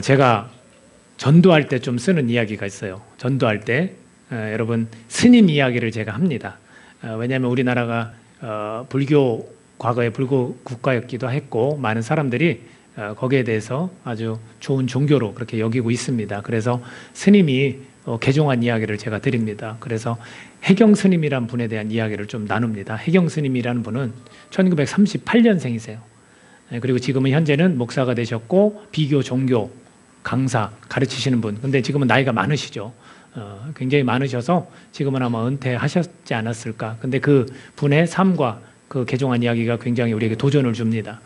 제가 전도할 때 좀 쓰는 이야기가 있어요. 전도할 때 여러분 스님 이야기를 제가 합니다. 왜냐하면 우리나라가 불교 과거에 불교 국가였기도 했고 많은 사람들이 거기에 대해서 아주 좋은 종교로 그렇게 여기고 있습니다. 그래서 스님이 개종한 이야기를 제가 드립니다. 그래서 해경 스님이란 분에 대한 이야기를 좀 나눕니다. 해경 스님이라는 분은 1938년생이세요. 그리고 지금은 현재는 목사가 되셨고 비교 종교 강사 가르치시는 분. 근데 지금은 나이가 많으시죠. 굉장히 많으셔서 지금은 아마 은퇴하셨지 않았을까. 근데 그 분의 삶과 그 개종한 이야기가 굉장히 우리에게 도전을 줍니다.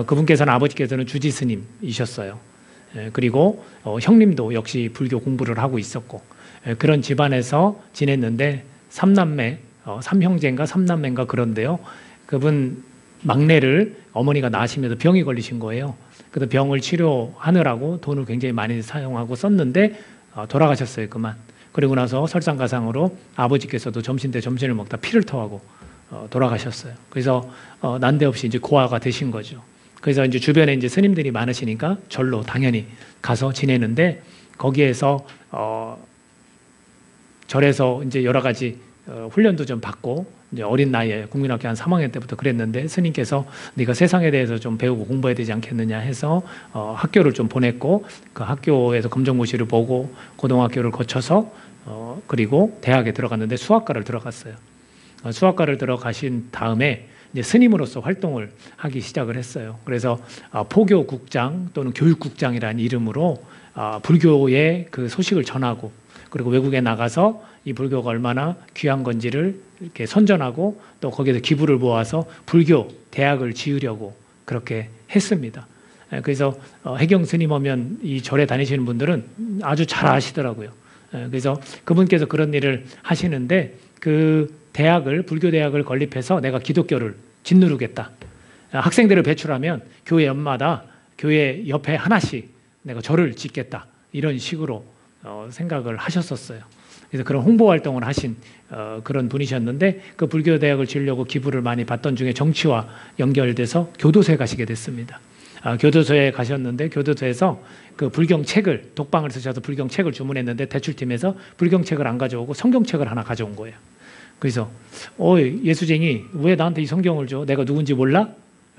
그분께서는 아버지께서는 주지 스님이셨어요. 그리고 형님도 역시 불교 공부를 하고 있었고 그런 집안에서 지냈는데 삼남매, 삼형제인가 삼남매인가 그런데요. 그분 막내를 어머니가 낳으시면서 병이 걸리신 거예요. 그래서 병을 치료하느라고 돈을 굉장히 많이 사용하고 썼는데 돌아가셨어요. 그만. 그리고 나서 설상가상으로 아버지께서도 점심 때 점심을 먹다 피를 토하고 돌아가셨어요. 그래서 난데없이 이제 고아가 되신 거죠. 그래서 이제 주변에 이제 스님들이 많으시니까 절로 당연히 가서 지내는데 거기에서 절에서 이제 여러 가지 훈련도 좀 받고 이제 어린 나이에 국민학교 한 3학년 때부터 그랬는데 스님께서 네가 세상에 대해서 좀 배우고 공부해야 되지 않겠느냐 해서 학교를 좀 보냈고 그 학교에서 검정고시를 보고 고등학교를 거쳐서 그리고 대학에 들어갔는데 수학과를 들어갔어요. 수학과를 들어가신 다음에 이제 스님으로서 활동을 하기 시작을 했어요. 그래서 포교국장 또는 교육국장이라는 이름으로 불교의 그 소식을 전하고 그리고 외국에 나가서 이 불교가 얼마나 귀한 건지를 이렇게 선전하고 또 거기에서 기부를 모아서 불교 대학을 지으려고 그렇게 했습니다. 그래서 해경 스님 오면 이 절에 다니시는 분들은 아주 잘 아시더라고요. 그래서 그분께서 그런 일을 하시는데 그 대학을 불교 대학을 건립해서 내가 기독교를 짓누르겠다. 학생들을 배출하면 교회 연마다 교회 옆에 하나씩 내가 절을 짓겠다. 이런 식으로 생각을 하셨었어요. 그래서 그런 홍보 활동을 하신 그런 분이셨는데 그 불교 대학을 지으려고 기부를 많이 받던 중에 정치와 연결돼서 교도소에 가시게 됐습니다. 교도소에 가셨는데 교도소에서 그 불경책을 독방을 쓰셔서 불경책을 주문했는데 대출팀에서 불경책을 안 가져오고 성경책을 하나 가져온 거예요. 그래서 예수쟁이 왜 나한테 이 성경을 줘? 내가 누군지 몰라?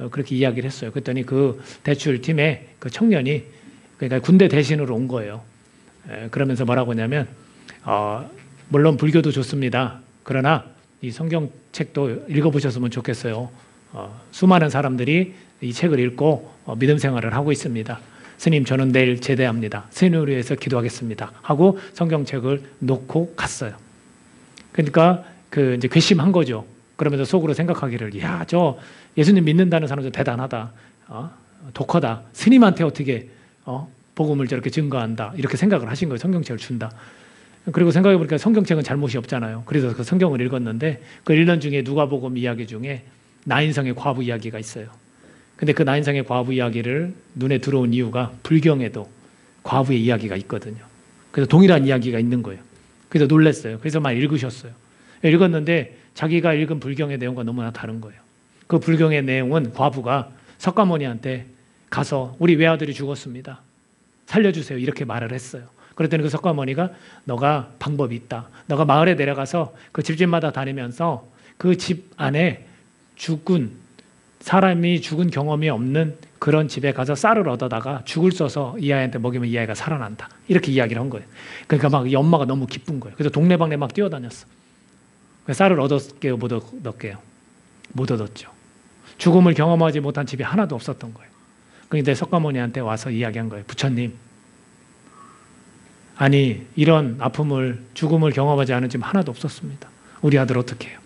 그렇게 이야기를 했어요. 그랬더니 그 대출팀에 그 청년이 그러니까 군대 대신으로 온 거예요. 그러면서 뭐라고 하냐면 물론 불교도 좋습니다. 그러나 이 성경책도 읽어보셨으면 좋겠어요. 수많은 사람들이 이 책을 읽고 믿음 생활을 하고 있습니다. 스님 저는 내일 제대합니다. 스님을 위해서 기도하겠습니다. 하고 성경책을 놓고 갔어요. 그러니까 그 이제 괘씸한 거죠. 그러면서 속으로 생각하기를 야, 저 예수님 믿는다는 사람 좀 대단하다. 독하다. 스님한테 어떻게 복음을 저렇게 증거한다. 이렇게 생각을 하신 거예요. 성경책을 준다. 그리고 생각해보니까 성경책은 잘못이 없잖아요. 그래서 그 성경을 읽었는데 그 읽는 중에 누가복음 이야기 중에 나인성의 과부 이야기가 있어요. 근데 그 나인성의 과부 이야기를 눈에 들어온 이유가 불경에도 과부의 이야기가 있거든요. 그래서 동일한 이야기가 있는 거예요. 그래서 놀랐어요. 그래서 막 읽으셨어요. 읽었는데 자기가 읽은 불경의 내용과 너무나 다른 거예요. 그 불경의 내용은 과부가 석가모니한테 가서 우리 외아들이 죽었습니다. 살려주세요. 이렇게 말을 했어요. 그랬더니 그 석가모니가 너가 방법이 있다. 너가 마을에 내려가서 그 집집마다 다니면서 그 집 안에 사람이 죽은 경험이 없는 그런 집에 가서 쌀을 얻어다가 죽을 써서 이 아이한테 먹이면 이 아이가 살아난다. 이렇게 이야기를 한 거예요. 그러니까 막 이 엄마가 너무 기쁜 거예요. 그래서 동네방네 막 뛰어다녔어. 쌀을 얻었게요? 못 얻게요? 못 얻었죠. 죽음을 경험하지 못한 집이 하나도 없었던 거예요. 그런데 석가모니한테 와서 이야기한 거예요. 부처님, 아니 이런 아픔을 죽음을 경험하지 않은 집 하나도 없었습니다. 우리 아들 어떻게 해요?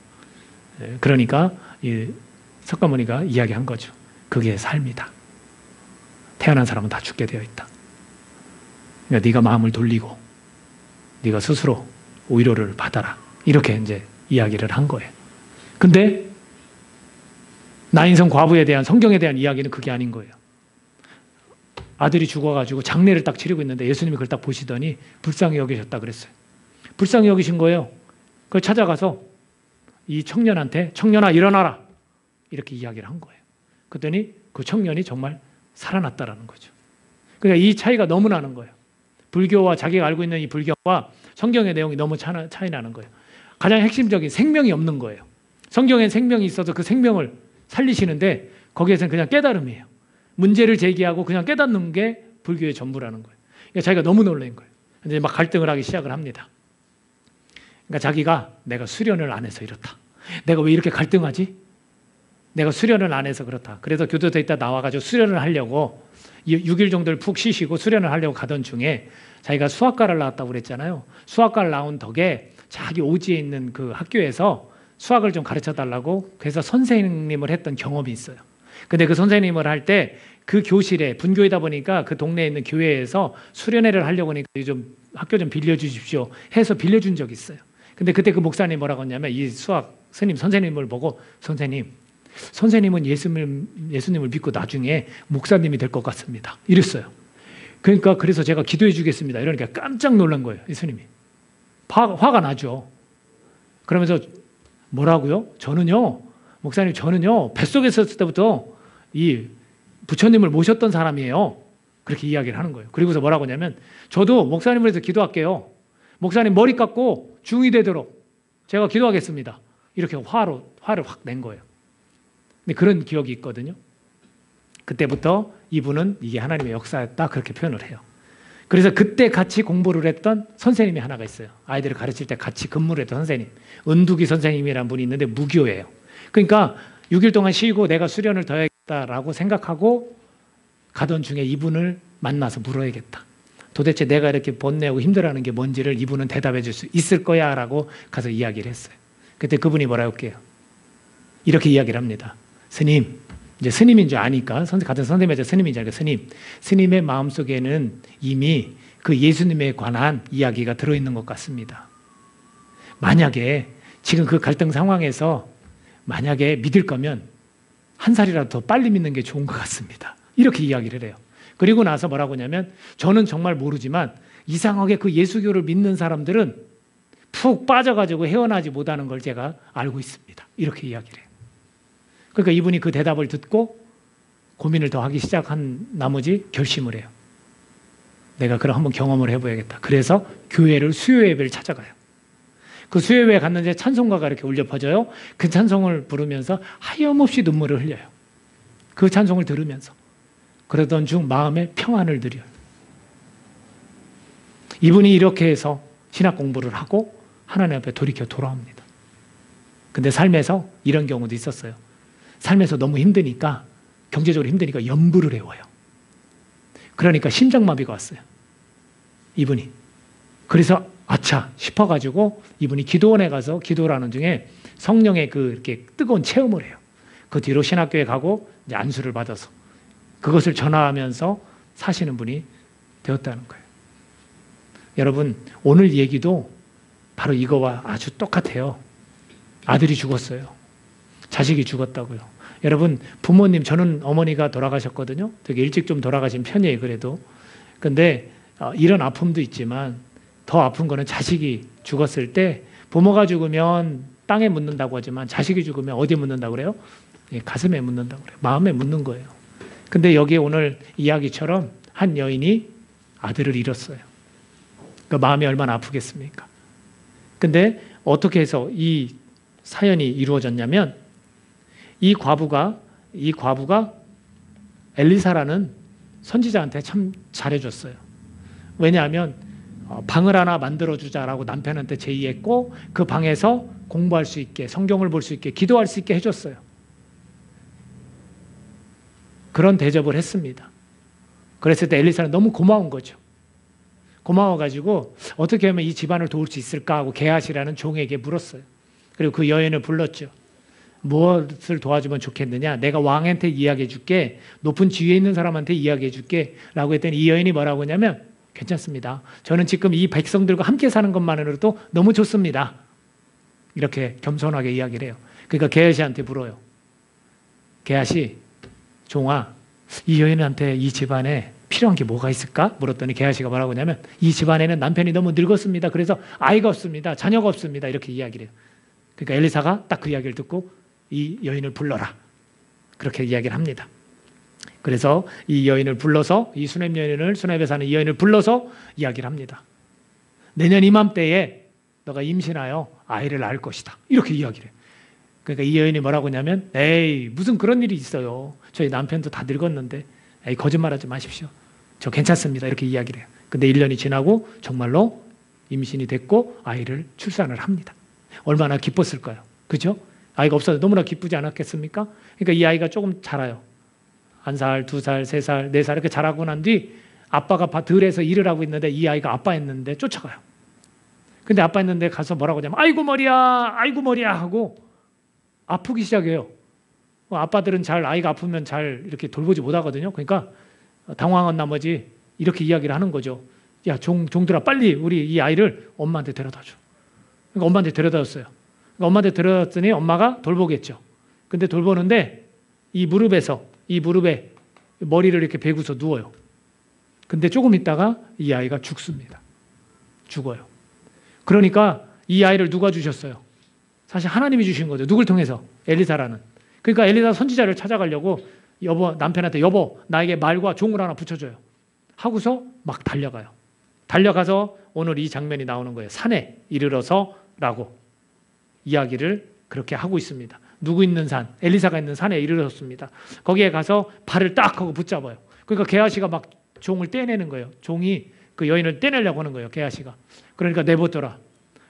그러니까 이 석가모니가 이야기한 거죠. 그게 삶이다. 태어난 사람은 다 죽게 되어 있다. 그러니까 네가 마음을 돌리고 네가 스스로 위로를 받아라. 이렇게 이제 이야기를 한 거예요. 근데 나인성 과부에 대한 성경에 대한 이야기는 그게 아닌 거예요. 아들이 죽어가지고 장례를 딱 치르고 있는데 예수님이 그걸 딱 보시더니 불쌍히 여기셨다 그랬어요. 불쌍히 여기신 거예요. 그걸 찾아가서 이 청년한테 청년아 일어나라 이렇게 이야기를 한 거예요. 그랬더니 그 청년이 정말 살아났다라는 거죠. 그러니까 이 차이가 너무 나는 거예요. 불교와 자기가 알고 있는 이 불교와 성경의 내용이 너무 차이 나는 거예요. 가장 핵심적인 생명이 없는 거예요. 성경엔 생명이 있어서 그 생명을 살리시는데 거기에서는 그냥 깨달음이에요. 문제를 제기하고 그냥 깨닫는 게 불교의 전부라는 거예요. 그러니까 자기가 너무 놀란 거예요. 이제 막 갈등을 하기 시작을 합니다. 그러니까 자기가 내가 수련을 안 해서 이렇다. 내가 왜 이렇게 갈등하지? 내가 수련을 안 해서 그렇다. 그래서 교도소 있다 나와가지고 수련을 하려고 6일 정도를 푹 쉬시고 수련을 하려고 가던 중에 자기가 수학과를 나왔다고 그랬잖아요. 수학과를 나온 덕에 자기 오지에 있는 그 학교에서 수학을 좀 가르쳐 달라고 그래서 선생님을 했던 경험이 있어요. 근데 그 선생님을 할 때 그 교실에 분교이다 보니까 그 동네에 있는 교회에서 수련회를 하려고 하니까 좀 학교 좀 빌려주십시오 해서 빌려준 적이 있어요. 근데 그때 그 목사님이 뭐라고 했냐면 이 수학 스님 선생님을 보고 선생님은 예수님을 믿고 나중에 목사님이 될 것 같습니다. 이랬어요. 그러니까 그래서 제가 기도해 주겠습니다. 이러니까 깜짝 놀란 거예요. 이 스님이. 화가 나죠. 그러면서 뭐라고요? 목사님 저는요 뱃속에 있었을 때부터 이 부처님을 모셨던 사람이에요. 그렇게 이야기를 하는 거예요. 그리고서 뭐라고 하냐면 저도 목사님을 위해서 기도할게요. 목사님 머리 깎고 중이 되도록 제가 기도하겠습니다. 이렇게 화를 확 낸 거예요. 근데 그런 기억이 있거든요. 그때부터 이분은 이게 하나님의 역사였다 그렇게 표현을 해요. 그래서 그때 같이 공부를 했던 선생님이 하나가 있어요. 아이들을 가르칠 때 같이 근무를 했던 선생님. 은두기 선생님이라는 분이 있는데 무교예요. 그러니까 6일 동안 쉬고 내가 수련을 더 해야겠다라고 생각하고 가던 중에 이분을 만나서 물어야겠다. 도대체 내가 이렇게 번뇌하고 힘들어하는 게 뭔지를 이분은 대답해 줄 수 있을 거야 라고 가서 이야기를 했어요. 그때 그분이 뭐라고 할게요. 이렇게 이야기를 합니다. 스님, 이제 스님인 줄 아니까 같은 선생님이 스님인 줄 아니까 스님의 마음속에는 이미 그 예수님에 관한 이야기가 들어있는 것 같습니다. 만약에 지금 그 갈등 상황에서 만약에 믿을 거면 한 살이라도 더 빨리 믿는 게 좋은 것 같습니다. 이렇게 이야기를 해요. 그리고 나서 뭐라고 하냐면 저는 정말 모르지만 이상하게 그 예수교를 믿는 사람들은 푹 빠져가지고 헤어나지 못하는 걸 제가 알고 있습니다. 이렇게 이야기를 해요. 그러니까 이분이 그 대답을 듣고 고민을 더 하기 시작한 나머지 결심을 해요. 내가 그럼 한번 경험을 해봐야겠다. 그래서 교회를 수요 예배를 찾아가요. 그 수요 예배에 갔는데 찬송가가 이렇게 울려 퍼져요. 그 찬송을 부르면서 하염없이 눈물을 흘려요. 그 찬송을 들으면서. 그러던 중 마음에 평안을 누려요. 이분이 이렇게 해서 신학 공부를 하고 하나님 앞에 돌이켜 돌아옵니다. 근데 삶에서 이런 경우도 있었어요. 삶에서 너무 힘드니까 경제적으로 힘드니까 염불을 해워요. 그러니까 심장마비가 왔어요. 이분이. 그래서 아차 싶어가지고 이분이 기도원에 가서 기도를 하는 중에 성령의 그 이렇게 뜨거운 체험을 해요. 그 뒤로 신학교에 가고 이제 안수를 받아서 그것을 전하면서 사시는 분이 되었다는 거예요. 여러분 오늘 얘기도 바로 이거와 아주 똑같아요. 아들이 죽었어요. 자식이 죽었다고요. 여러분 부모님 저는 어머니가 돌아가셨거든요. 되게 일찍 좀 돌아가신 편이에요. 그래도. 근데 이런 아픔도 있지만 더 아픈 거는 자식이 죽었을 때 부모가 죽으면 땅에 묻는다고 하지만 자식이 죽으면 어디에 묻는다고 그래요? 가슴에 묻는다고 그래요. 마음에 묻는 거예요. 근데 여기 오늘 이야기처럼 한 여인이 아들을 잃었어요. 그 마음이 얼마나 아프겠습니까? 근데 어떻게 해서 이 사연이 이루어졌냐면 이 과부가 엘리사라는 선지자한테 참 잘해줬어요. 왜냐하면 방을 하나 만들어주자라고 남편한테 제의했고 그 방에서 공부할 수 있게 성경을 볼 수 있게 기도할 수 있게 해줬어요. 그런 대접을 했습니다. 그랬을 때 엘리사는 너무 고마운 거죠. 고마워가지고 어떻게 하면 이 집안을 도울 수 있을까 하고 게하시라는 종에게 물었어요. 그리고 그 여인을 불렀죠. 무엇을 도와주면 좋겠느냐? 내가 왕한테 이야기해 줄게. 높은 지위에 있는 사람한테 이야기해 줄게. 라고 했더니 이 여인이 뭐라고 하냐면 괜찮습니다. 저는 지금 이 백성들과 함께 사는 것만으로도 너무 좋습니다. 이렇게 겸손하게 이야기를 해요. 그러니까 게하시한테 물어요. 게하시, 종아, 이 여인한테 이 집안에 필요한 게 뭐가 있을까? 물었더니 게하시가 뭐라고 하냐면 이 집안에는 남편이 너무 늙었습니다. 그래서 아이가 없습니다. 자녀가 없습니다. 이렇게 이야기를 해요. 그러니까 엘리사가 딱 그 이야기를 듣고 이 여인을 불러라. 그렇게 이야기를 합니다. 그래서 이 여인을 불러서, 이 수넴 여인을, 수넴에 사는 이 여인을 불러서 이야기를 합니다. 내년 이맘때에 너가 임신하여 아이를 낳을 것이다. 이렇게 이야기를 해요. 그러니까 이 여인이 뭐라고 하냐면, 에이, 무슨 그런 일이 있어요. 저희 남편도 다 늙었는데, 에이, 거짓말하지 마십시오. 저 괜찮습니다. 이렇게 이야기를 해요. 근데 1년이 지나고 정말로 임신이 됐고 아이를 출산을 합니다. 얼마나 기뻤을까요? 그죠? 아이가 없어서 너무나 기쁘지 않았겠습니까? 그러니까 이 아이가 조금 자라요. 1살, 2살, 3살, 4살 이렇게 자라고 난 뒤 아빠가 들에서 일을 하고 있는데 이 아이가 아빠 했는데 쫓아가요. 근데 아빠 했는데 가서 뭐라고 하냐면 아이고 머리야 하고 아프기 시작해요. 아빠들은 잘 아이가 아프면 잘 이렇게 돌보지 못하거든요. 그러니까 당황한 나머지 이렇게 이야기를 하는 거죠. 야, 종들아, 빨리 우리 이 아이를 엄마한테 데려다 줘. 그러니까 엄마한테 데려다 줬어요. 그러니까 엄마한테 데려다더니 엄마가 돌보겠죠. 근데 돌보는데 이 무릎에 머리를 이렇게 베고서 누워요. 근데 조금 있다가 이 아이가 죽습니다. 죽어요. 그러니까 이 아이를 누가 주셨어요? 사실 하나님이 주신 거죠. 누굴 통해서? 엘리사라는. 그러니까 엘리사 선지자를 찾아가려고 남편한테 여보, 나에게 말과 종을 하나 붙여줘요. 하고서 막 달려가요. 달려가서 오늘 이 장면이 나오는 거예요. 산에 이르러서라고 이야기를 그렇게 하고 있습니다. 누구 있는 산? 엘리사가 있는 산에 이르렀습니다. 거기에 가서 발을 딱 하고 붙잡아요. 그러니까 게하시가 막 종을 떼내는 거예요. 종이 그 여인을 떼내려고 하는 거예요. 게하시가. 그러니까 내버려둬라.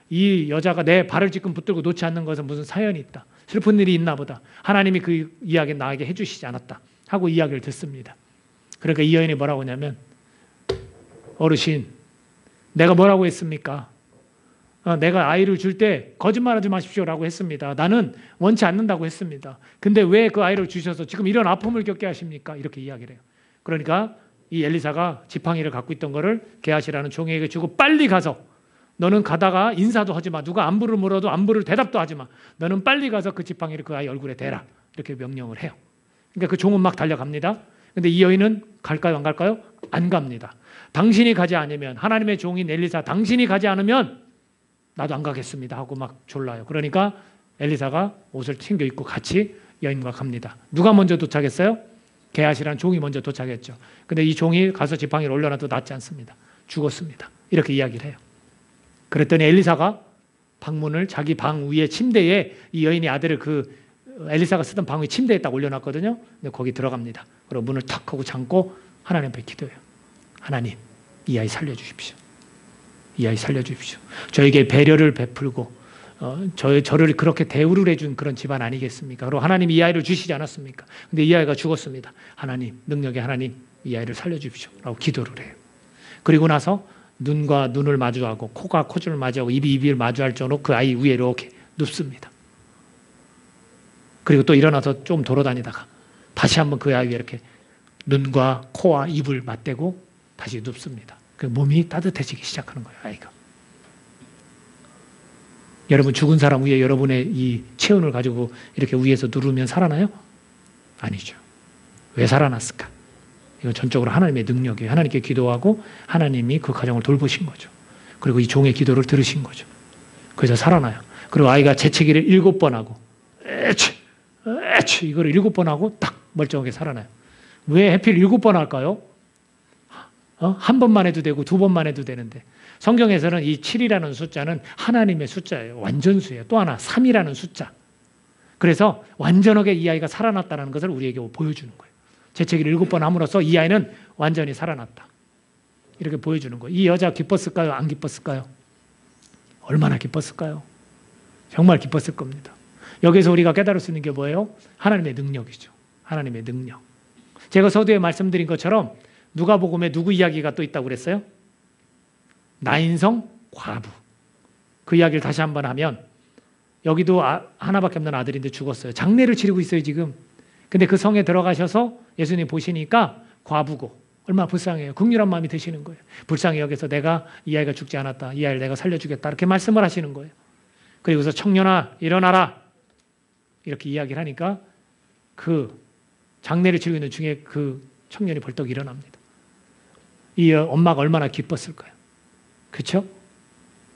이 여자가 내 발을 지금 붙들고 놓지 않는 것은 무슨 사연이 있다. 슬픈 일이 있나 보다. 하나님이 그 이야기 나에게 해주시지 않았다. 하고 이야기를 듣습니다. 그러니까 이 여인이 뭐라고 하냐면 어르신, 내가 뭐라고 했습니까? 내가 아이를 줄 때 거짓말하지 마십시오라고 했습니다. 나는 원치 않는다고 했습니다. 근데 왜 그 아이를 주셔서 지금 이런 아픔을 겪게 하십니까? 이렇게 이야기를 해요. 그러니까 이 엘리사가 지팡이를 갖고 있던 거를 게하시라는 종에게 주고 빨리 가서 너는 가다가 인사도 하지 마. 누가 안부를 물어도 안부를 대답도 하지 마. 너는 빨리 가서 그 지팡이를 그 아이 얼굴에 대라. 이렇게 명령을 해요. 그러니까 그 종은 막 달려갑니다. 근데 이 여인은 갈까요? 안 갈까요? 안 갑니다. 당신이 가지 않으면, 하나님의 종인 엘리사, 당신이 가지 않으면 나도 안 가겠습니다 하고 막 졸라요. 그러니까 엘리사가 옷을 챙겨 입고 같이 여인과 갑니다. 누가 먼저 도착했어요? 게하시라는 종이 먼저 도착했죠. 근데 이 종이 가서 지팡이를 올려놔도 낫지 않습니다. 죽었습니다. 이렇게 이야기를 해요. 그랬더니 엘리사가 방문을 자기 방 위에 침대에 이 여인의 아들을 그 엘리사가 쓰던 방 위 침대에 딱 올려놨거든요. 근데 거기 들어갑니다. 그리고 문을 탁 하고 잠고 하나님 앞에 기도해요. 하나님, 이 아이 살려주십시오. 이 아이 살려주십시오. 저에게 배려를 베풀고 저를 그렇게 대우를 해준 그런 집안 아니겠습니까? 그리고 하나님 이 아이를 주시지 않았습니까? 근데 이 아이가 죽었습니다. 하나님, 능력의 하나님, 이 아이를 살려주십시오. 라고 기도를 해요. 그리고 나서 눈과 눈을 마주하고 코가 코를 마주하고 입이 입을 마주할 정도로 그 아이 위에 이렇게 눕습니다. 그리고 또 일어나서 좀 돌아다니다가 다시 한번 그 아이 위에 이렇게 눈과 코와 입을 맞대고 다시 눕습니다. 그 몸이 따뜻해지기 시작하는 거예요, 아이가. 여러분, 죽은 사람 위에 여러분의 이 체온을 가지고 이렇게 위에서 누르면 살아나요? 아니죠. 왜 살아났을까? 이건 전적으로 하나님의 능력이에요. 하나님께 기도하고 하나님이 그 가정을 돌보신 거죠. 그리고 이 종의 기도를 들으신 거죠. 그래서 살아나요. 그리고 아이가 재채기를 7번 하고 에취 이거를 7번 하고 딱 멀쩡하게 살아나요. 왜 하필 7번 할까요? 한 번만 해도 되고 2번만 해도 되는데 성경에서는 이 7이라는 숫자는 하나님의 숫자예요. 완전수예요. 또 하나 3이라는 숫자. 그래서 완전하게 이 아이가 살아났다는 것을 우리에게 보여주는 거예요. 재채기를 7번 함으로써 이 아이는 완전히 살아났다. 이렇게 보여주는 거예요. 이 여자 기뻤을까요? 안 기뻤을까요? 얼마나 기뻤을까요? 정말 기뻤을 겁니다. 여기서 우리가 깨달을 수 있는 게 뭐예요? 하나님의 능력이죠. 하나님의 능력. 제가 서두에 말씀드린 것처럼 누가복음에 누구 이야기가 또 있다고 그랬어요? 나인성 과부. 그 이야기를 다시 한번 하면 여기도 하나밖에 없는 아들인데 죽었어요. 장례를 치르고 있어요, 지금. 근데 그 성에 들어가셔서 예수님 보시니까 과부고 얼마나 불쌍해요. 긍휼한 마음이 드시는 거예요. 불쌍히 여기서 내가 이 아이가 죽지 않았다. 이 아이를 내가 살려주겠다. 이렇게 말씀을 하시는 거예요. 그리고서 청년아 일어나라. 이렇게 이야기를 하니까 그 장례를 치르고 있는 중에 그 청년이 벌떡 일어납니다. 이 엄마가 얼마나 기뻤을까요? 그렇죠?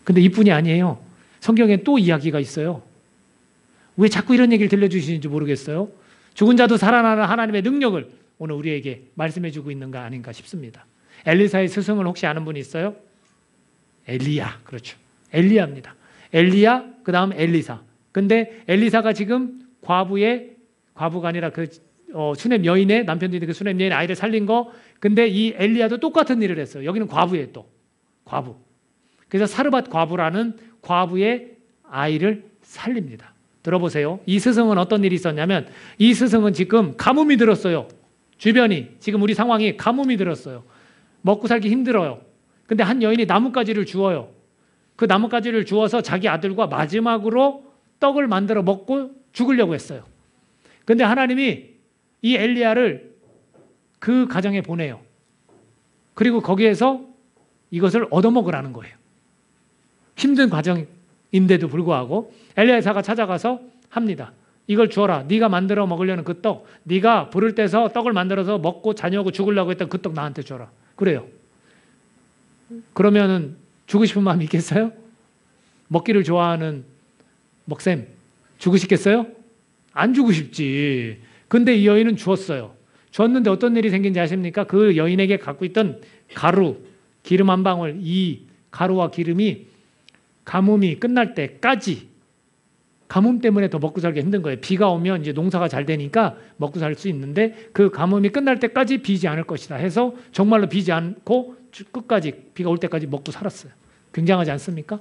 근데 이뿐이 아니에요. 성경에 또 이야기가 있어요. 왜 자꾸 이런 얘기를 들려주시는지 모르겠어요. 죽은 자도 살아나는 하나님의 능력을 오늘 우리에게 말씀해 주고 있는 거 아닌가 싶습니다. 엘리사의 스승을 혹시 아는 분이 있어요? 엘리야. 그렇죠. 엘리야입니다. 엘리야, 그 다음 엘리사. 근데 엘리사가 지금 과부가 아니라 그 수넴 여인의 남편들이 그 수넴 여인 아이를 살린 거. 근데 이 엘리야도 똑같은 일을 했어요. 여기는 과부예요. 또 과부. 그래서 사르밧 과부라는 과부의 아이를 살립니다. 들어보세요. 이 스승은 어떤 일이 있었냐면 이 스승은 지금 가뭄이 들었어요. 주변이 지금 우리 상황이 가뭄이 들었어요. 먹고 살기 힘들어요. 근데 한 여인이 나뭇가지를 주어요. 그 나뭇가지를 주어서 자기 아들과 마지막으로 떡을 만들어 먹고 죽으려고 했어요. 근데 하나님이 이 엘리야를 그 가정에 보내요. 그리고 거기에서 이것을 얻어먹으라는 거예요. 힘든 과정인데도 불구하고 엘리야사가 찾아가서 합니다. 이걸 주어라. 네가 만들어 먹으려는 그 떡, 네가 불을 떼서 떡을 만들어서 먹고 자녀하고 죽으려고 했던 그 떡 나한테 줘라. 그래요. 그러면은 주고 싶은 마음이 있겠어요? 먹기를 좋아하는 먹셈 주고 싶겠어요? 안 주고 싶지. 근데 이 여인은 주었어요. 줬는데 어떤 일이 생긴지 아십니까? 그 여인에게 갖고 있던 가루, 기름 한 방울, 이 가루와 기름이 가뭄이 끝날 때까지, 가뭄 때문에 더 먹고 살기 힘든 거예요. 비가 오면 이제 농사가 잘 되니까 먹고 살 수 있는데 그 가뭄이 끝날 때까지 비지 않을 것이다 해서 정말로 비지 않고 끝까지 비가 올 때까지 먹고 살았어요. 굉장하지 않습니까?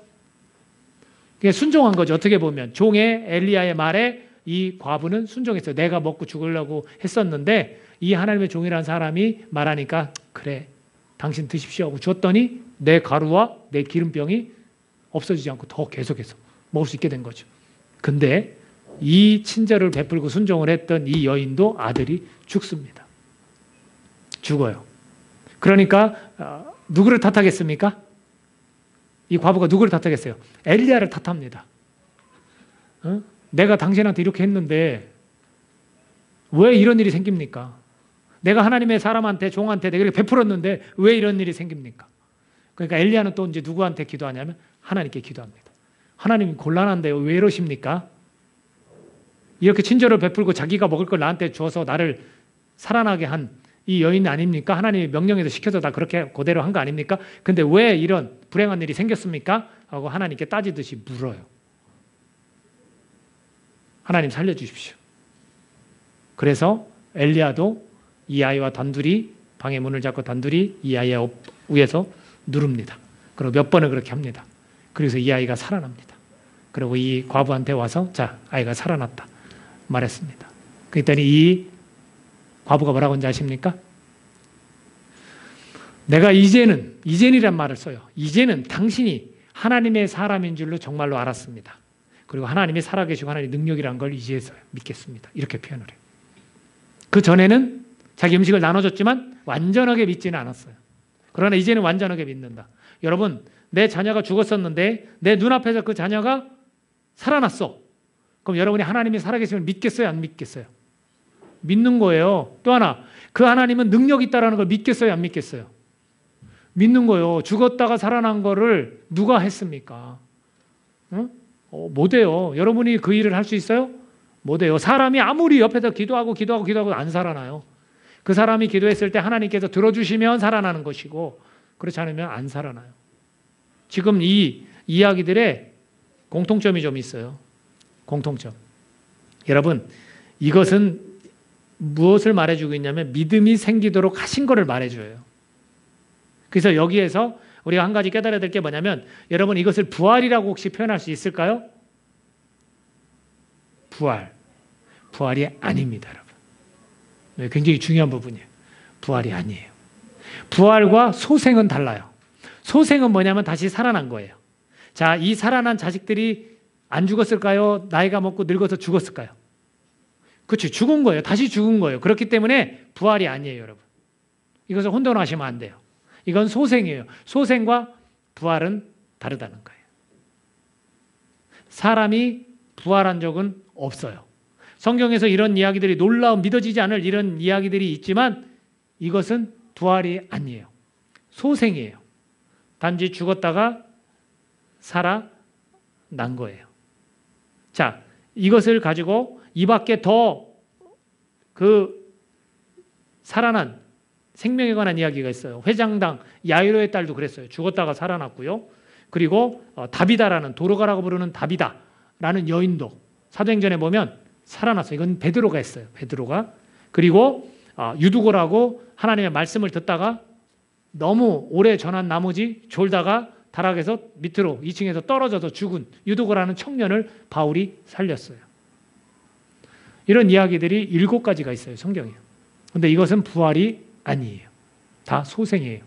그게 순종한 거죠. 어떻게 보면 종의 엘리야의 말에 이 과부는 순종했어요. 내가 먹고 죽으려고 했었는데 이 하나님의 종이라는 사람이 말하니까 그래 당신 드십시오 하고 줬더니 내 가루와 내 기름병이 없어지지 않고 더 계속해서 먹을 수 있게 된 거죠. 근데 이 친절을 베풀고 순종을 했던 이 여인도 아들이 죽습니다. 죽어요. 그러니까 누구를 탓하겠습니까? 이 과부가 누구를 탓하겠어요? 엘리야를 탓합니다. 내가 당신한테 이렇게 했는데 왜 이런 일이 생깁니까? 내가 하나님의 사람한테 종한테 내가 이렇게 베풀었는데 왜 이런 일이 생깁니까? 그러니까 엘리야는 또 이제 누구한테 기도하냐면 하나님께 기도합니다. 하나님 곤란한데요. 왜 이러십니까? 이렇게 친절을 베풀고 자기가 먹을 걸 나한테 줘서 나를 살아나게 한 이 여인 아닙니까? 하나님이 명령해서 시켜서 다 그렇게 그대로 한 거 아닙니까? 근데 왜 이런 불행한 일이 생겼습니까? 하고 하나님께 따지듯이 물어요. 하나님 살려주십시오. 그래서 엘리야도 이 아이와 단둘이 방의 문을 잡고 단둘이 이 아이의 위에서 누릅니다. 그리고 몇 번을 그렇게 합니다. 그래서 이 아이가 살아납니다. 그리고 이 과부한테 와서 자, 아이가 살아났다 말했습니다. 그랬더니 이 과부가 뭐라고 하는지 아십니까? 내가 이젠이란 말을 써요. 이제는 당신이 하나님의 사람인 줄로 정말로 알았습니다. 그리고 하나님이 살아계시고 하나님의 능력이란 걸 이제서 믿겠습니다. 이렇게 표현을 해요. 그 전에는 자기 음식을 나눠줬지만 완전하게 믿지는 않았어요. 그러나 이제는 완전하게 믿는다. 여러분, 내 자녀가 죽었었는데 내 눈앞에서 그 자녀가 살아났어. 그럼 여러분이 하나님이 살아계시면 믿겠어요? 안 믿겠어요? 믿는 거예요. 또 하나, 그 하나님은 능력이 있다는 걸 믿겠어요? 안 믿겠어요? 믿는 거예요. 죽었다가 살아난 거를 누가 했습니까? 응? 못해요. 여러분이 그 일을 할 수 있어요? 못해요. 사람이 아무리 옆에서 기도하고 안 살아나요. 그 사람이 기도했을 때 하나님께서 들어주시면 살아나는 것이고 그렇지 않으면 안 살아나요. 지금 이 이야기들의 공통점이 좀 있어요. 공통점. 여러분, 이것은 무엇을 말해주고 있냐면 믿음이 생기도록 하신 것을 말해줘요. 그래서 여기에서 우리가 한 가지 깨달아야 될 게 뭐냐면 여러분 이것을 부활이라고 혹시 표현할 수 있을까요? 부활이 아닙니다, 여러분. 굉장히 중요한 부분이에요. 부활이 아니에요. 부활과 소생은 달라요. 소생은 뭐냐면 다시 살아난 거예요. 자, 이 살아난 자식들이 안 죽었을까요? 나이가 먹고 늙어서 죽었을까요? 그렇죠. 죽은 거예요. 다시 죽은 거예요. 그렇기 때문에 부활이 아니에요, 여러분. 이것을 혼돈하시면 안 돼요. 이건 소생이에요. 소생과 부활은 다르다는 거예요. 사람이 부활한 적은 없어요. 성경에서 이런 이야기들이 놀라운 믿어지지 않을 이런 이야기들이 있지만 이것은 부활이 아니에요. 소생이에요. 단지 죽었다가 살아난 거예요. 자, 이것을 가지고 이 밖에 더 그 살아난 생명에 관한 이야기가 있어요. 회장당 야이로의 딸도 그랬어요. 죽었다가 살아났고요. 그리고 다비다라는, 도로가라고 부르는 다비다라는 여인도 사도행전에 보면 살아났어요. 이건 베드로가 했어요. 베드로가. 그리고 유두고라고 하나님의 말씀을 듣다가 너무 오래 전한 나머지 졸다가 다락에서 밑으로 2층에서 떨어져서 죽은 유두고라는 청년을 바울이 살렸어요. 이런 이야기들이 7가지가 있어요. 성경에. 그런데 이것은 부활이 아니에요. 다 소생이에요.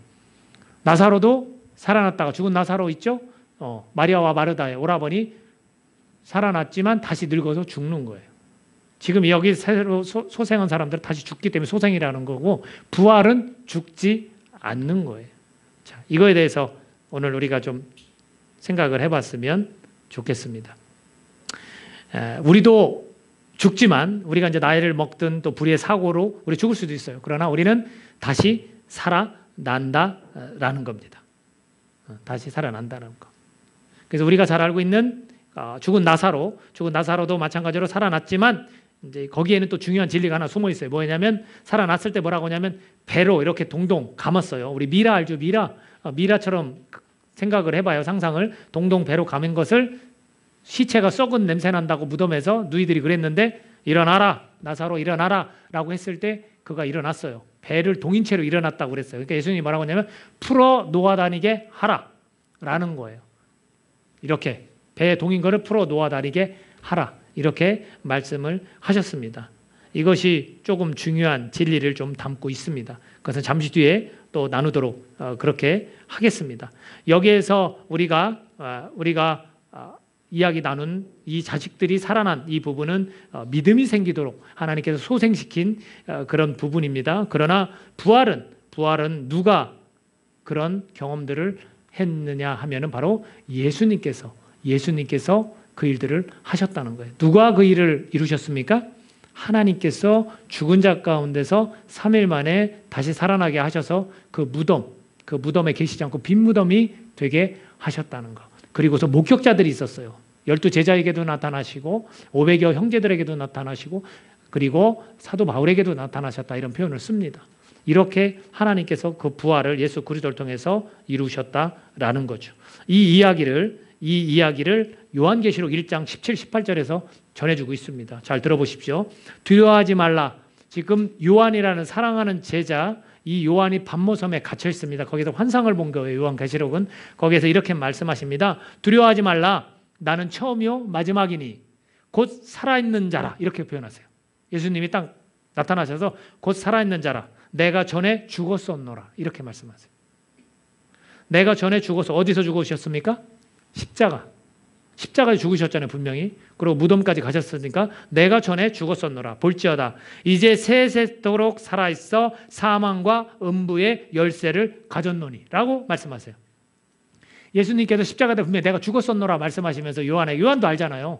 나사로도 살아났다가 죽은 나사로 있죠? 마리아와 마르다의 오라버니 살아났지만 다시 늙어서 죽는 거예요. 지금 여기 새로 소생한 사람들은 다시 죽기 때문에 소생이라는 거고, 부활은 죽지 않는 거예요. 자, 이거에 대해서 오늘 우리가 좀 생각을 해봤으면 좋겠습니다. 우리도 죽지만, 우리가 이제 나이를 먹든 또 불의의 사고로 우리 죽을 수도 있어요. 그러나 우리는 다시 살아난다라는 겁니다. 다시 살아난다는 거. 그래서 우리가 잘 알고 있는 죽은 나사로도 마찬가지로 살아났지만, 이제 거기에는 또 중요한 진리가 하나 숨어 있어요. 뭐냐면 살아났을 때 뭐라고 하냐면 배로 이렇게 동동 감았어요. 우리 미라 알죠? 미라처럼 생각을 해봐요. 상상을. 동동 배로 감은 것을 시체가 썩은 냄새 난다고 무덤에서 누이들이 그랬는데, 일어나라 나사로 일어나라 라고 했을 때 그가 일어났어요. 배를 동인 채로 일어났다고 그랬어요. 그러니까 예수님이 뭐라고 하냐면 풀어 놓아다니게 하라 라는 거예요. 이렇게 배에 동인 거를 풀어 놓아다니게 하라, 이렇게 말씀을 하셨습니다. 이것이 조금 중요한 진리를 좀 담고 있습니다. 그것은 잠시 뒤에 또 나누도록 그렇게 하겠습니다. 여기에서 우리가 이야기 나눈 이 자식들이 살아난 이 부분은 믿음이 생기도록 하나님께서 소생시킨 그런 부분입니다. 그러나 부활은 누가 그런 경험들을 했느냐 하면은 바로 예수님께서 그 일들을 하셨다는 거예요. 누가 그 일을 이루셨습니까? 하나님께서 죽은 자 가운데서 3일 만에 다시 살아나게 하셔서 그 무덤에 계시지 않고 빈 무덤이 되게 하셨다는 거. 그리고서 목격자들이 있었어요. 12제자에게도 나타나시고 500여 형제들에게도 나타나시고 그리고 사도 바울에게도 나타나셨다, 이런 표현을 씁니다. 이렇게 하나님께서 그 부활을 예수 그리스도를 통해서 이루셨다라는 거죠. 이 이야기를 요한계시록 1장 17, 18절에서 전해주고 있습니다. 잘 들어보십시오. 두려워하지 말라. 지금 요한이라는 사랑하는 제자, 이 요한이 반모섬에 갇혀 있습니다. 거기서 환상을 본 거예요. 요한계시록은. 거기에서 이렇게 말씀하십니다. 두려워하지 말라. 나는 처음이요 마지막이니 곧 살아있는 자라. 이렇게 표현하세요. 예수님이 딱 나타나셔서 곧 살아있는 자라. 내가 전에 죽었었노라. 이렇게 말씀하세요. 내가 전에 죽어서 어디서 죽으셨습니까? 십자가에 죽으셨잖아요, 분명히. 그리고 무덤까지 가셨으니까 내가 전에 죽었었노라. 볼지어다 이제 세세토록 살아있어 사망과 음부의 열쇠를 가졌노니 라고 말씀하세요. 예수님께서 십자가에 분명히 내가 죽었었노라 말씀하시면서 요한도 알잖아요.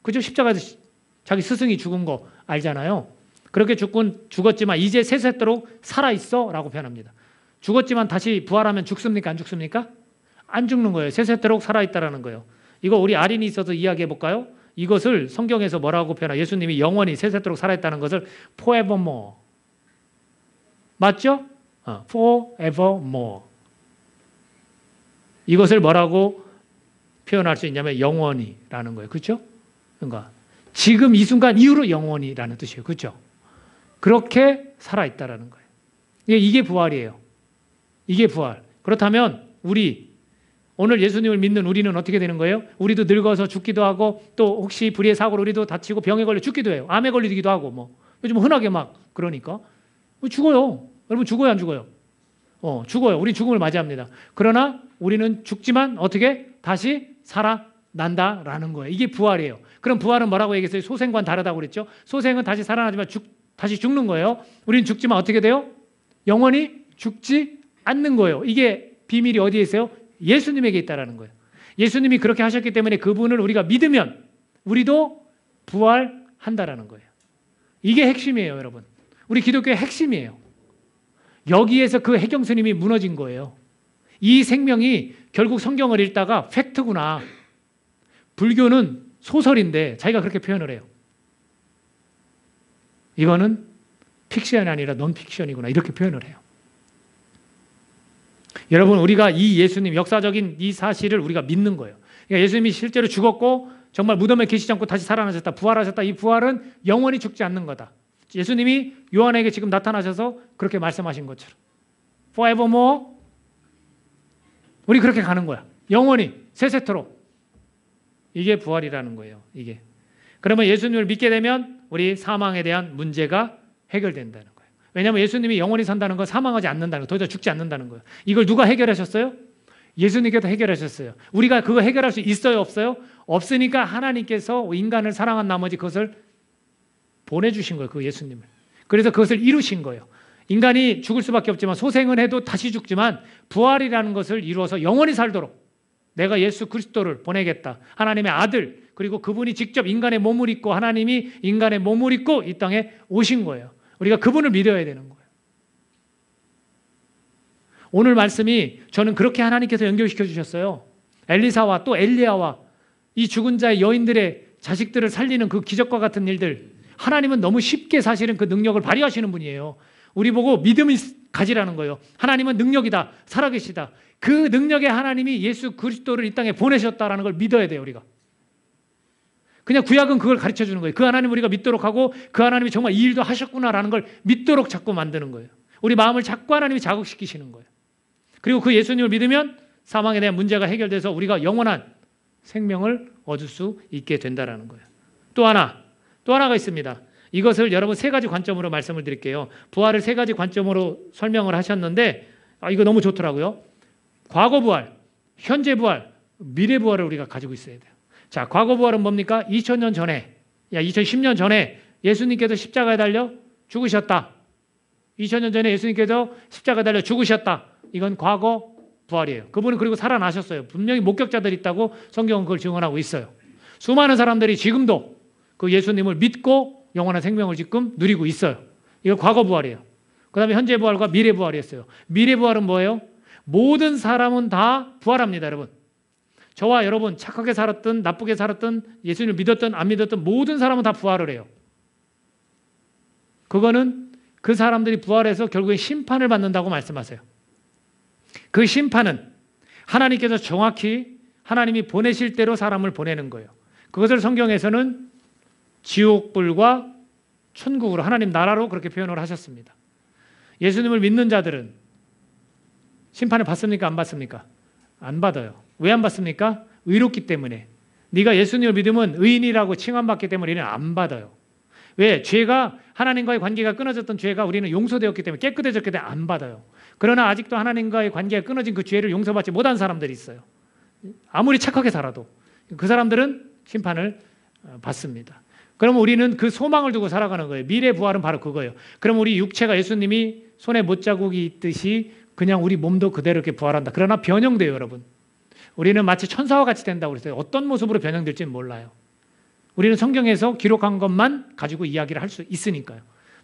그죠? 십자가에서 자기 스승이 죽은 거 알잖아요. 그렇게 죽었지만 이제 세세토록 살아있어 라고 표현합니다. 죽었지만 다시 부활하면 죽습니까? 안 죽습니까? 안 죽는 거예요. 세세토록 살아있다라는 거예요. 이거 우리 아린이 있어서 이야기해 볼까요? 이것을 성경에서 뭐라고 표현하요? 예수님이 영원히 세세토록 살아있다는 것을 forevermore. 맞죠? forevermore. 이것을 뭐라고 표현할 수 있냐면 영원히라는 거예요. 그렇죠? 그러니까 지금 이 순간 이후로 영원히라는 뜻이에요. 그렇죠? 그렇게 살아있다라는 거예요. 이게 부활이에요. 이게 부활. 그렇다면 오늘 예수님을 믿는 우리는 어떻게 되는 거예요? 우리도 늙어서 죽기도 하고 또 혹시 불의의 사고로 우리도 다치고 병에 걸려 죽기도 해요. 암에 걸리기도 하고 요즘 흔하게 막 그러니까 죽어요. 여러분 죽어요, 안 죽어요? 죽어요. 우리 죽음을 맞이합니다. 그러나 우리는 죽지만 어떻게 다시 살아난다라는 거예요. 이게 부활이에요. 그럼 부활은 뭐라고 얘기했어요? 소생과는 다르다고 그랬죠? 소생은 다시 살아나지만 다시 죽는 거예요. 우리는 죽지만 어떻게 돼요? 영원히 죽지 않는 거예요. 이게 비밀이 어디에 있어요? 예수님에게 있다라는 거예요. 예수님이 그렇게 하셨기 때문에 그분을 우리가 믿으면 우리도 부활한다라는 거예요. 이게 핵심이에요, 여러분. 우리 기독교의 핵심이에요. 여기에서 그 해경스님이 무너진 거예요. 이 생명이 결국 성경을 읽다가 팩트구나. 불교는 소설인데 자기가 그렇게 표현을 해요. 이거는 픽션이 아니라 논픽션이구나 이렇게 표현을 해요. 여러분 우리가 이 예수님 역사적인 이 사실을 우리가 믿는 거예요. 그러니까 예수님이 실제로 죽었고 정말 무덤에 계시지 않고 다시 살아나셨다. 부활하셨다. 이 부활은 영원히 죽지 않는 거다. 예수님이 요한에게 지금 나타나셔서 그렇게 말씀하신 것처럼 forevermore 우리 그렇게 가는 거야. 영원히 세세토록. 이게 부활이라는 거예요. 이게. 그러면 예수님을 믿게 되면 우리 사망에 대한 문제가 해결된다는 거예요. 왜냐하면 예수님이 영원히 산다는 건 사망하지 않는다는 거예요. 더 이상 죽지 않는다는 거예요. 이걸 누가 해결하셨어요? 예수님께서 해결하셨어요. 우리가 그거 해결할 수 있어요? 없어요? 없으니까 하나님께서 인간을 사랑한 나머지 그것을 보내주신 거예요. 그 예수님을. 그래서 그것을 이루신 거예요. 인간이 죽을 수밖에 없지만 소생은 해도 다시 죽지만 부활이라는 것을 이루어서 영원히 살도록 내가 예수 그리스도를 보내겠다. 하나님의 아들 그리고 그분이 직접 인간의 몸을 입고 하나님이 인간의 몸을 입고 이 땅에 오신 거예요. 우리가 그분을 믿어야 되는 거예요. 오늘 말씀이 저는 그렇게 하나님께서 연결시켜 주셨어요. 엘리사와 또 엘리야와 이 죽은 자의 여인들의 자식들을 살리는 그 기적과 같은 일들 하나님은 너무 쉽게 사실은 그 능력을 발휘하시는 분이에요. 우리 보고 믿음이 가지라는 거예요. 하나님은 능력이다. 살아계시다. 그 능력의 하나님이 예수 그리스도를 이 땅에 보내셨다라는 걸 믿어야 돼요. 우리가. 그냥 구약은 그걸 가르쳐 주는 거예요. 그 하나님 우리가 믿도록 하고 그 하나님이 정말 이 일도 하셨구나라는 걸 믿도록 자꾸 만드는 거예요. 우리 마음을 자꾸 하나님이 자극시키시는 거예요. 그리고 그 예수님을 믿으면 사망에 대한 문제가 해결돼서 우리가 영원한 생명을 얻을 수 있게 된다라는 거예요. 또 하나가 있습니다. 이것을 여러분 세 가지 관점으로 말씀을 드릴게요. 부활을 세 가지 관점으로 설명을 하셨는데 이거 너무 좋더라고요. 과거 부활, 현재 부활, 미래 부활을 우리가 가지고 있어야 돼요. 자, 과거 부활은 뭡니까? 2000년 전에, 2010년 전에 예수님께서 십자가에 달려 죽으셨다. 2000년 전에 예수님께서 십자가에 달려 죽으셨다. 이건 과거 부활이에요. 그분은 그리고 살아나셨어요. 분명히 목격자들이 있다고 성경은 그걸 증언하고 있어요. 수많은 사람들이 지금도 그 예수님을 믿고 영원한 생명을 지금 누리고 있어요. 이거 과거 부활이에요. 그 다음에 현재 부활과 미래 부활이었어요. 미래 부활은 뭐예요? 모든 사람은 다 부활합니다, 여러분. 저와 여러분 착하게 살았든 나쁘게 살았든 예수님을 믿었든 안 믿었든 모든 사람은 다 부활을 해요. 그거는 그 사람들이 부활해서 결국에 심판을 받는다고 말씀하세요. 그 심판은 하나님께서 정확히 하나님이 보내실 대로 사람을 보내는 거예요. 그것을 성경에서는 지옥불과 천국으로 하나님 나라로 그렇게 표현을 하셨습니다. 예수님을 믿는 자들은 심판을 받습니까? 안 받습니까? 안 받아요. 왜 안 받습니까? 의롭기 때문에. 네가 예수님을 믿으면 의인이라고 칭함받기 때문에 우리는 안 받아요. 왜? 죄가 하나님과의 관계가 끊어졌던 죄가 우리는 용서되었기 때문에 깨끗해졌기 때문에 안 받아요. 그러나 아직도 하나님과의 관계가 끊어진 그 죄를 용서받지 못한 사람들이 있어요. 아무리 착하게 살아도 그 사람들은 심판을 받습니다. 그러면 우리는 그 소망을 두고 살아가는 거예요. 미래 부활은 바로 그거예요. 그럼 우리 육체가 예수님이 손에 못자국이 있듯이 그냥 우리 몸도 그대로 이렇게 부활한다. 그러나 변형돼요, 여러분. 우리는 마치 천사와 같이 된다고 그랬어요. 어떤 모습으로 변형될지는 몰라요. 우리는 성경에서 기록한 것만 가지고 이야기를 할 수 있으니까요.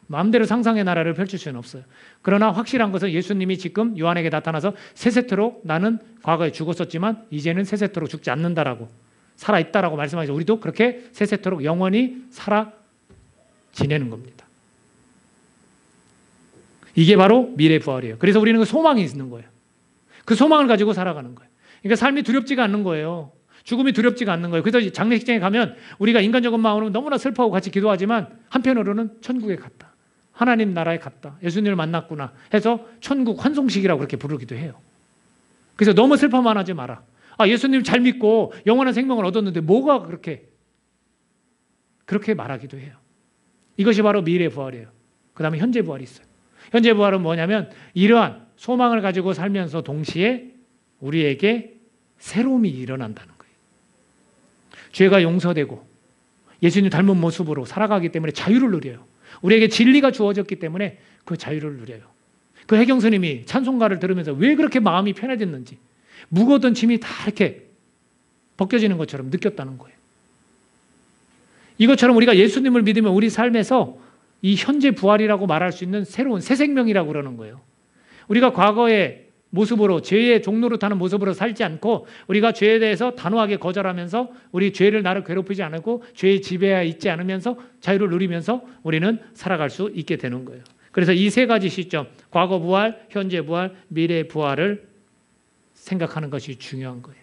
마음대로 상상의 나라를 펼칠 수는 없어요. 그러나 확실한 것은 예수님이 지금 요한에게 나타나서 세세토록 나는 과거에 죽었었지만 이제는 세세토록 죽지 않는다라고 살아있다라고 말씀하셔서 우리도 그렇게 세세토록 영원히 살아 지내는 겁니다. 이게 바로 미래 부활이에요. 그래서 우리는 그 소망이 있는 거예요. 그 소망을 가지고 살아가는 거예요. 그러니까 삶이 두렵지가 않는 거예요. 죽음이 두렵지가 않는 거예요. 그래서 장례식장에 가면 우리가 인간적인 마음으로 너무나 슬퍼하고 같이 기도하지만 한편으로는 천국에 갔다. 하나님 나라에 갔다. 예수님을 만났구나 해서 천국 환송식이라고 그렇게 부르기도 해요. 그래서 너무 슬퍼만 하지 마라. 예수님 잘 믿고 영원한 생명을 얻었는데 뭐가 그렇게 말하기도 해요. 이것이 바로 미래 부활이에요. 그 다음에 현재 부활이 있어요. 현재 부활은 뭐냐면 이러한 소망을 가지고 살면서 동시에 우리에게 새로움이 일어난다는 거예요. 죄가 용서되고 예수님 닮은 모습으로 살아가기 때문에 자유를 누려요. 우리에게 진리가 주어졌기 때문에 그 자유를 누려요. 그 해경 스님이 찬송가를 들으면서 왜 그렇게 마음이 편해졌는지 무거웠던 짐이 다 이렇게 벗겨지는 것처럼 느꼈다는 거예요. 이것처럼 우리가 예수님을 믿으면 우리 삶에서 이 현재 부활이라고 말할 수 있는 새로운 새 생명이라고 그러는 거예요. 우리가 과거의 모습으로 죄의 종로를 타는 모습으로 살지 않고 우리가 죄에 대해서 단호하게 거절하면서 우리 죄를 나를 괴롭히지 않고 죄의 지배하에 있지 않으면서 자유를 누리면서 우리는 살아갈 수 있게 되는 거예요. 그래서 이 세 가지 시점, 과거 부활, 현재 부활, 미래 부활을 생각하는 것이 중요한 거예요.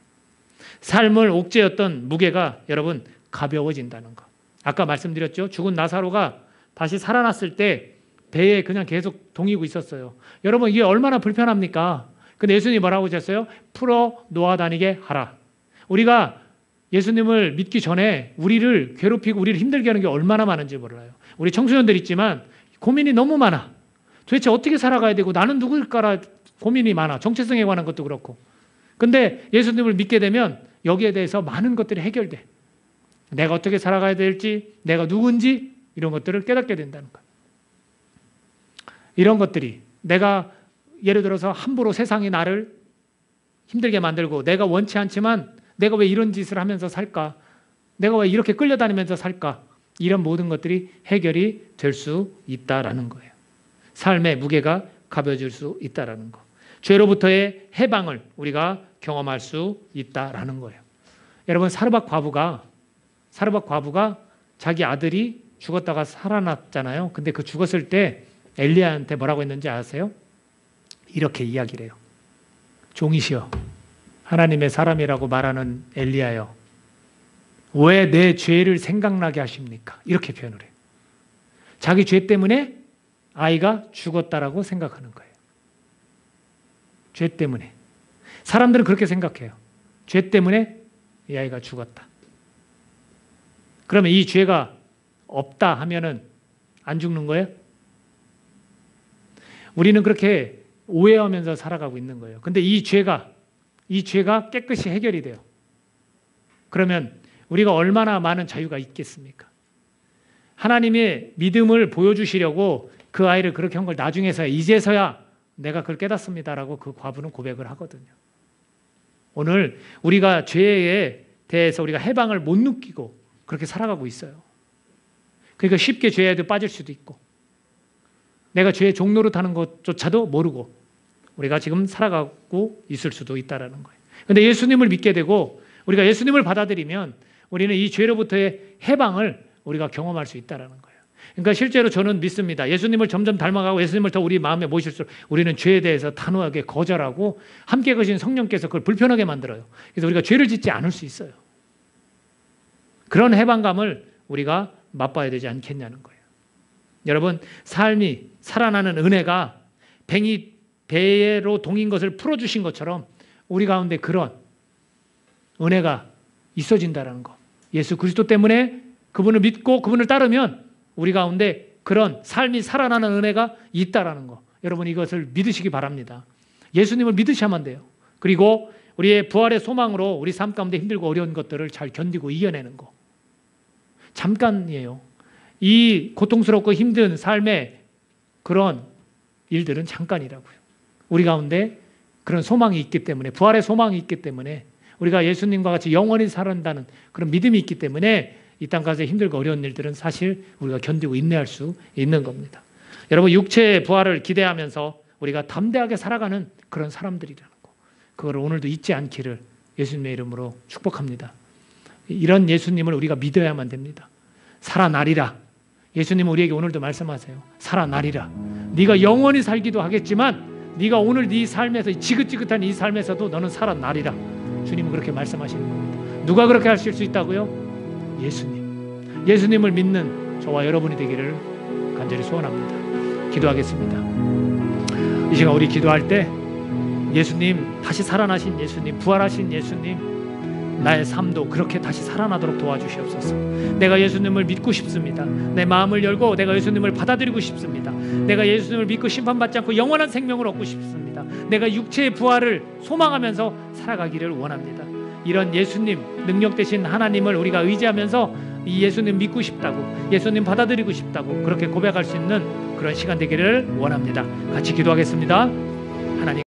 삶을 옥죄었던 무게가 여러분 가벼워진다는 거. 아까 말씀드렸죠. 죽은 나사로가 다시 살아났을 때 배에 그냥 계속 동이고 있었어요. 여러분 이게 얼마나 불편합니까? 근데 예수님이 뭐라고 하셨어요? 풀어 놓아 다니게 하라. 우리가 예수님을 믿기 전에 우리를 괴롭히고 우리를 힘들게 하는 게 얼마나 많은지 몰라요. 우리 청소년들 있지만 고민이 너무 많아. 도대체 어떻게 살아가야 되고 나는 누구일까라 고민이 많아. 정체성에 관한 것도 그렇고. 근데 예수님을 믿게 되면 여기에 대해서 많은 것들이 해결돼. 내가 어떻게 살아가야 될지, 내가 누군지 이런 것들을 깨닫게 된다는 거예요. 이런 것들이 내가 예를 들어서 함부로 세상이 나를 힘들게 만들고 내가 원치 않지만 내가 왜 이런 짓을 하면서 살까? 내가 왜 이렇게 끌려다니면서 살까? 이런 모든 것들이 해결이 될 수 있다라는 거예요. 삶의 무게가 가벼워질 수 있다라는 거. 죄로부터의 해방을 우리가 경험할 수 있다라는 거예요. 여러분 사르밧 과부가 자기 아들이 죽었다가 살아났잖아요. 근데 그 죽었을 때 엘리야한테 뭐라고 했는지 아세요? 이렇게 이야기를 해요. 종이시여, 하나님의 사람이라고 말하는 엘리야여, 왜 내 죄를 생각나게 하십니까? 이렇게 표현을 해요. 자기 죄 때문에 아이가 죽었다라고 생각하는 거예요. 죄 때문에. 사람들은 그렇게 생각해요. 죄 때문에 이 아이가 죽었다. 그러면 이 죄가 없다 하면은 안 죽는 거예요? 우리는 그렇게 오해하면서 살아가고 있는 거예요. 근데 이 죄가 깨끗이 해결이 돼요. 그러면 우리가 얼마나 많은 자유가 있겠습니까? 하나님의 믿음을 보여주시려고 그 아이를 그렇게 한 걸 나중에서야, 이제서야 내가 그걸 깨닫습니다라고 그 과부는 고백을 하거든요. 오늘 우리가 죄에 대해서 우리가 해방을 못 느끼고 그렇게 살아가고 있어요. 그러니까 쉽게 죄에도 빠질 수도 있고 내가 죄의 종로로 타는 것조차도 모르고 우리가 지금 살아가고 있을 수도 있다는 거예요. 그런데 예수님을 믿게 되고 우리가 예수님을 받아들이면 우리는 이 죄로부터의 해방을 우리가 경험할 수 있다는 거예요. 그러니까 실제로 저는 믿습니다. 예수님을 점점 닮아가고 예수님을 더 우리 마음에 모실수록 우리는 죄에 대해서 단호하게 거절하고 함께 계신 성령께서 그걸 불편하게 만들어요. 그래서 우리가 죄를 짓지 않을 수 있어요. 그런 해방감을 우리가 맛봐야 되지 않겠냐는 거예요. 여러분, 삶이 살아나는 은혜가 뱅이 배로 동인 것을 풀어주신 것처럼 우리 가운데 그런 은혜가 있어진다는 거. 예수 그리스도 때문에 그분을 믿고 그분을 따르면 우리 가운데 그런 삶이 살아나는 은혜가 있다라는 거. 여러분 이것을 믿으시기 바랍니다. 예수님을 믿으셔야만 돼요. 그리고 우리의 부활의 소망으로 우리 삶 가운데 힘들고 어려운 것들을 잘 견디고 이겨내는 거. 잠깐이에요. 이 고통스럽고 힘든 삶의 그런 일들은 잠깐이라고요. 우리 가운데 그런 소망이 있기 때문에, 부활의 소망이 있기 때문에 우리가 예수님과 같이 영원히 살아간다는 그런 믿음이 있기 때문에 이 땅 가서 힘들고 어려운 일들은 사실 우리가 견디고 인내할 수 있는 겁니다. 여러분 육체의 부활을 기대하면서 우리가 담대하게 살아가는 그런 사람들이라는 거. 그걸 오늘도 잊지 않기를 예수님의 이름으로 축복합니다. 이런 예수님을 우리가 믿어야만 됩니다. 살아나리라. 예수님은 우리에게 오늘도 말씀하세요. 살아나리라. 네가 영원히 살기도 하겠지만 네가 오늘 네 삶에서 지긋지긋한 이 삶에서도 너는 살아나리라. 주님은 그렇게 말씀하시는 겁니다. 누가 그렇게 하실 수 있다고요? 예수님. 예수님을 믿는 저와 여러분이 되기를 간절히 소원합니다. 기도하겠습니다. 이 시간 우리 기도할 때 예수님, 다시 살아나신 예수님, 부활하신 예수님, 나의 삶도 그렇게 다시 살아나도록 도와주시옵소서. 내가 예수님을 믿고 싶습니다. 내 마음을 열고 내가 예수님을 받아들이고 싶습니다. 내가 예수님을 믿고 심판받지 않고 영원한 생명을 얻고 싶습니다. 내가 육체의 부활을 소망하면서 살아가기를 원합니다. 이런 예수님, 능력 되신 하나님을 우리가 의지하면서 이 예수님 믿고 싶다고, 예수님 받아들이고 싶다고 그렇게 고백할 수 있는 그런 시간 되기를 원합니다. 같이 기도하겠습니다.